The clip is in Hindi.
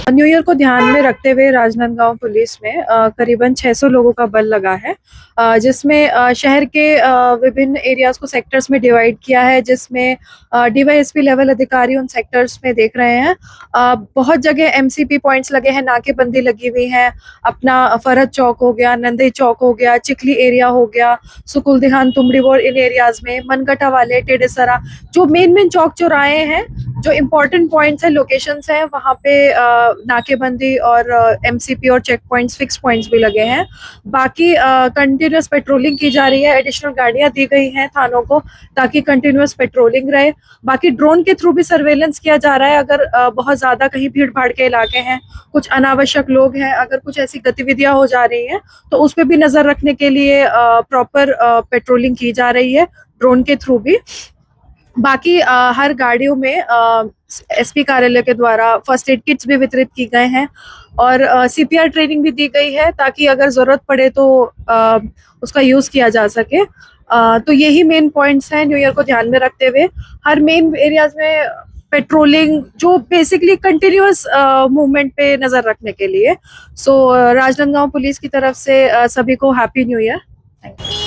न्यू ईयर को ध्यान में रखते हुए राजनांदगांव पुलिस में करीबन 600 लोगों का बल लगा है, जिसमें शहर के विभिन्न एरियाज को सेक्टर्स में डिवाइड किया है, जिसमें डीवाईएसपी लेवल अधिकारी उन सेक्टर्स में देख रहे हैं। बहुत जगह एमसीपी पॉइंट्स लगे हैं, नाकेबंदी लगी हुई है। अपना फरहद चौक हो गया, नंदई चौक हो गया, चिखली एरिया हो गया, सुकुलदिहान, तुमड़ीवोर, इन एरियाज में मनगटा वाले, टेडेसरा, जो मेन चौक चौराहे हैं, जो इम्पोर्टेंट पॉइंट्स है, लोकेशंस हैं, वहाँ पे नाकेबंदी और एमसीपी और चेक पॉइंट्स, फिक्स पॉइंट्स भी लगे हैं। बाकी कंटिन्यूस पेट्रोलिंग की जा रही है, एडिशनल गाड़ियां दी गई हैं थानों को ताकि कंटिन्यूस पेट्रोलिंग रहे। बाकी ड्रोन के थ्रू भी सर्वेलेंस किया जा रहा है। अगर बहुत ज्यादा कहीं भीड़ भाड़ के इलाके हैं, कुछ अनावश्यक लोग हैं, अगर कुछ ऐसी गतिविधियां हो जा रही हैं तो उस पर भी नजर रखने के लिए प्रॉपर पेट्रोलिंग की जा रही है ड्रोन के थ्रू भी। बाकी हर गाड़ियों में एसपी कार्यालय के द्वारा फर्स्ट एड किट्स भी वितरित की गए हैं और सीपीआर ट्रेनिंग भी दी गई है ताकि अगर जरूरत पड़े तो उसका यूज किया जा सके। तो यही मेन पॉइंट्स हैं न्यू ईयर को ध्यान में रखते हुए। हर मेन एरियाज में पेट्रोलिंग, जो बेसिकली कंटिन्यूअस मूवमेंट पे नजर रखने के लिए। सो राजनांदगांव पुलिस की तरफ से सभी को happy new year. Thank you.